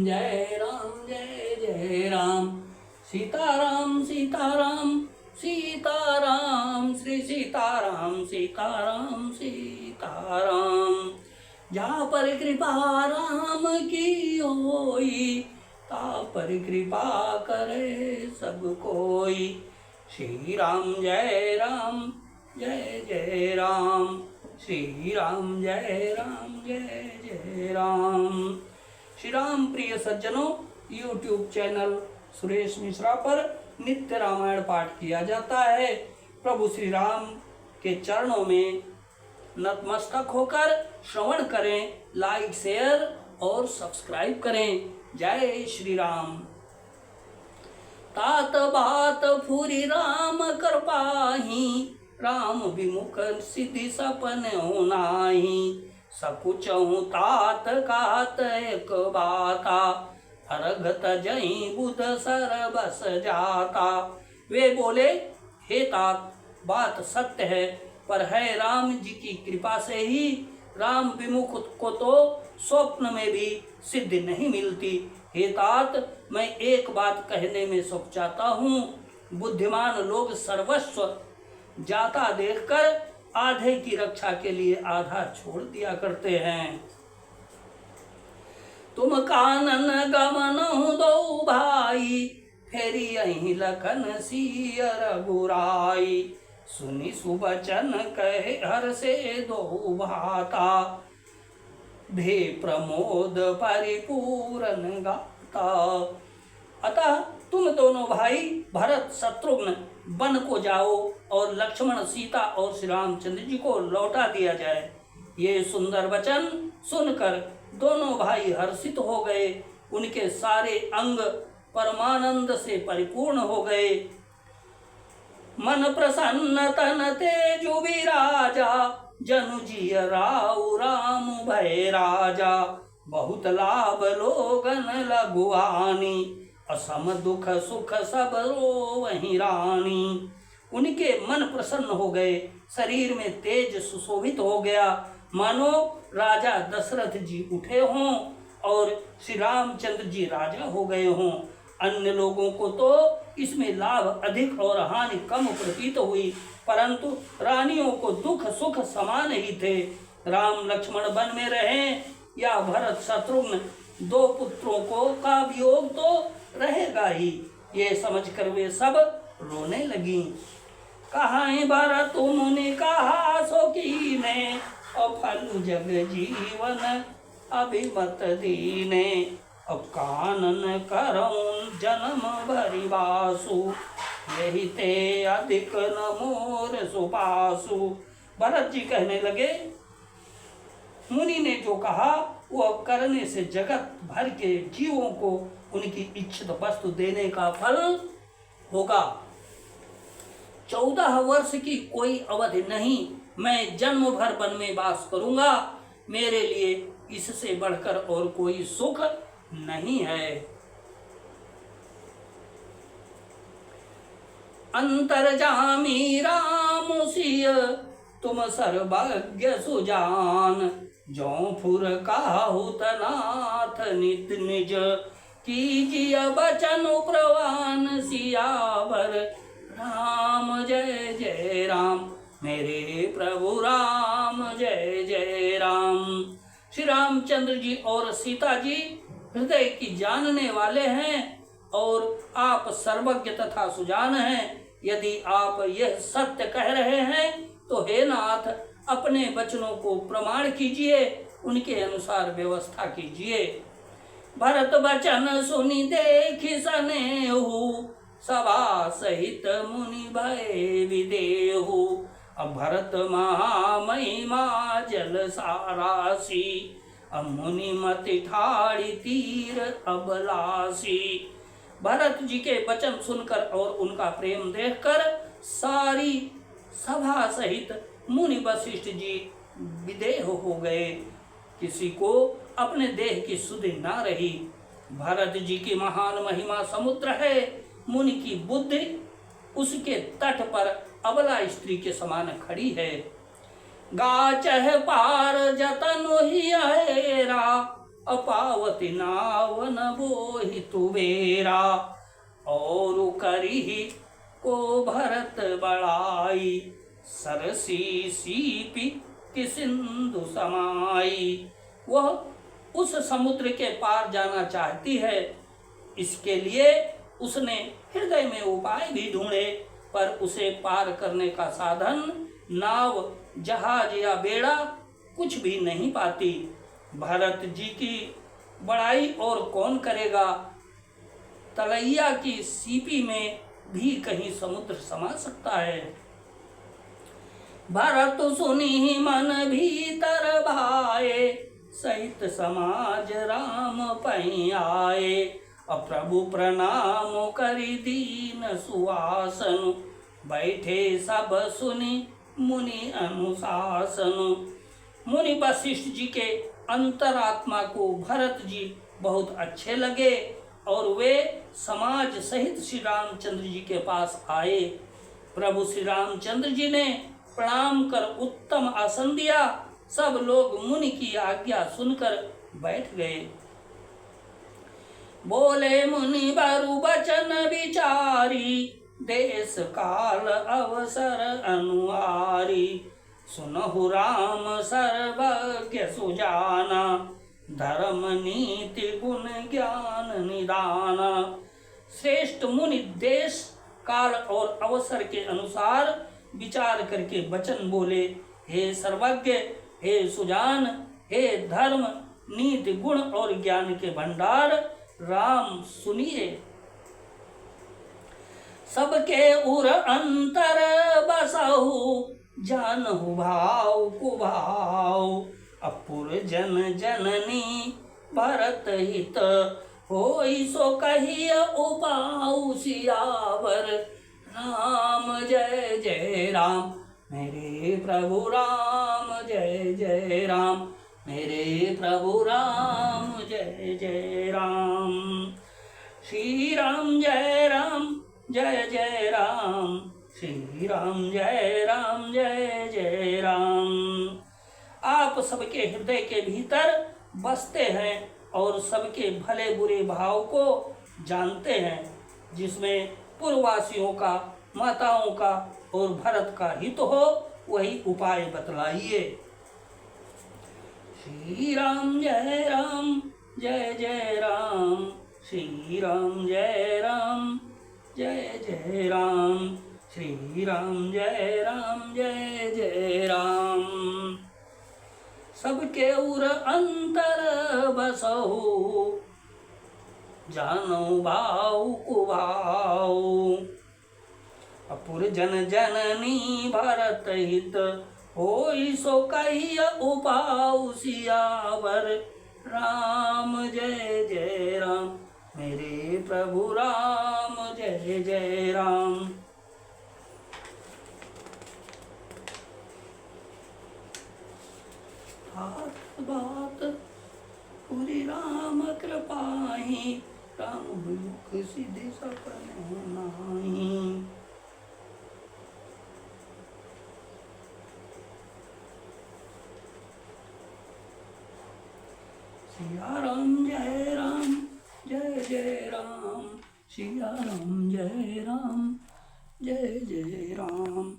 जय राम जय जय राम। सीताराम सीताराम सीताराम, श्री सीताराम सीताराम सीताराम। जहाँ पर कृपा राम की होई, ता पर कृपा करे सब कोई। श्री राम जय राम जय जय राम। श्री राम जय राम जय जय राम। श्री राम प्रिय सज्जनों, YouTube चैनल सुरेश मिश्रा पर नित्य रामायण पाठ किया जाता है। प्रभु श्री राम के चरणों में नतमस्तक होकर श्रवण करें, लाइक शेयर और सब्सक्राइब करें। जय श्री राम। तात बात फुरी राम कर पाही, राम विमुख सिद्धि सपन नाही। सकुचहु तात कात एक बाता, अरगत जई बुध सर बस जाता। वे बोले, हे तात, बात सत्य है, पर है राम जी की कृपा से ही राम विमुख को तो स्वप्न में भी सिद्धि नहीं मिलती। हे तात, मैं एक बात कहने में सुख चाहता हूँ। बुद्धिमान लोग सर्वस्व जाता देखकर आधे की रक्षा के लिए आधा छोड़ दिया करते हैं। तुम कानन गमनहु दो भाई, फेरी अहि लखन सिय रघुराई। सुनि सुबचन कहे हर से दो भाता, भे प्रमोद परिपूरन गाता। अतः तुम दोनों भाई भरत शत्रुघ्न वन को जाओ और लक्ष्मण सीता और श्री रामचंद्र जी को लौटा दिया जाए। ये सुंदर वचन सुनकर दोनों भाई हर्षित हो गए। उनके सारे अंग परमानंद से परिपूर्ण हो गए। मन प्रसन्न तन तेजु विराजा, जनु जिय राउ राम भय राजा। बहुत लाभ लोगन लघुआनी, असम दुख सुख सब रोवहि रानी। उनके मन प्रसन्न हो गए, शरीर में तेज सुशोभित हो गया, मानो राजा दशरथ जी उठे हों और श्री रामचंद्र जी राजा हो गए हों। अन्य लोगों को तो इसमें लाभ अधिक और हानि कम प्रतीत हुई, परंतु रानियों को दुख सुख समान ही थे। राम लक्ष्मण वन में रहें या भरत शत्रुघ्न, दो पुत्रों को का वियोग तो रहेगा ही। ये समझकर वे सब रोने लगी। कहाँ भरत मुनि कहा सो कीने, और फल जग जीवन अभिमत दीने। अब कानन करऊं जन्म भरि बासु, यही ते अधिक न मोर सुपासु। भरत जी कहने लगे, मुनि ने जो कहा वह करने से जगत भर के जीवों को उनकी इच्छित वस्तु देने का फल होगा। 14 वर्ष की कोई अवधि नहीं, मैं जन्म भर वन में वास करूंगा। मेरे लिए इससे बढ़कर और कोई सुख नहीं है। अंतर्जामी राम सिय, तुम सर्वज्ञ सुजान। जो फुर काहुत नाथ नित निज, कीजिय बचन प्रवान सियावर। राम जय जय राम, मेरे प्रभु राम जय जय राम। श्री रामचंद्र जी और सीता जी हृदय की जानने वाले हैं और आप सर्वज्ञ तथा सुजान हैं। यदि आप यह सत्य कह रहे हैं तो हे नाथ, अपने वचनों को प्रमाण कीजिए, उनके अनुसार व्यवस्था कीजिए। भरत वचन सुनि देखि सनेहु, सभा सहित मुनि भय विदेहु। अब भरत महामहिमा जल सारासी, अब मुनि मति ठाड़ी तीर अबलासी। भरत जी के वचन सुनकर और उनका प्रेम देखकर सारी सभा सहित मुनि वशिष्ठ जी विदेह हो गए। किसी को अपने देह की सुधि ना रही। भरत जी की महान महिमा समुद्र है, मुनि की बुद्धि उसके तट पर अबला स्त्री के समान खड़ी है। गाचह पार जतन ही हेरा, अपावति नावन बोहि तुबेरा। और करी को भरत बड़ाई, सरसी सीपी कि सिंधु समाई। वह उस समुद्र के पार जाना चाहती है, इसके लिए उसने हृदय में उपाय भी ढूंढे, पर उसे पार करने का साधन नाव, जहाज या बेड़ा कुछ भी नहीं पाती। भरत जी की बड़ाई और कौन करेगा? तलैया की सीपी में भी कहीं समुद्र समा सकता है। भरत सुनी मन भीतर भाए, सहित समाज राम पै आए। प्रभु प्रणाम करि दीन सुआसन, बैठे सब सुनि मुनि अनुशासन। मुनि वशिष्ठ जी के अंतरात्मा को भरत जी बहुत अच्छे लगे और वे समाज सहित श्री रामचंद्र जी के पास आए। प्रभु श्री रामचंद्र जी ने प्रणाम कर उत्तम आसन दिया। सब लोग मुनि की आज्ञा सुनकर बैठ गए। बोले मुनि बरु बचन विचारी, देश काल अवसर अनुहारी। सुनहु राम सर्वज्ञ सुजाना, धर्म नीति गुण ज्ञान निदाना। श्रेष्ठ मुनि देश काल और अवसर के अनुसार विचार करके वचन बोले। हे सर्वज्ञ, हे सुजान, हे धर्म नीति गुण और ज्ञान के भंडार, राम सुनिए। सबके उर अंतर बसहु, जानहु भाव कुभाव। अपुर जन जननी भरत हित, होई सो कहिय उपाउ सियावर। राम जय जय राम, मेरे प्रभु राम जय जय राम, मेरे प्रभु राम जय जय राम। श्री राम जय राम जय जय राम, श्री राम जय राम जय जय राम। आप सबके हृदय के भीतर बसते हैं और सबके भले बुरे भाव को जानते हैं, जिसमें पूर्ववासियों का, माताओं का और भरत का हित हो, वही उपाय बतलाइए। श्री राम जय राम जय जय राम, श्री राम जय राम जय जय राम, श्री राम जय राम जय जय राम। सबके उर अंतर बसहु, जानो भाव कुभाव। अपुर जन जननी भरत हित, होई सो कहिय उपाउ सियावर। राम जय जय राम, मेरे प्रभु राम जय जय राम। बात बात पूरी राम कृपाही, राम मुख सिद्धि सपने नाही। सिया राम जय राम जय जय राम, सिया राम जय राम जय जय राम।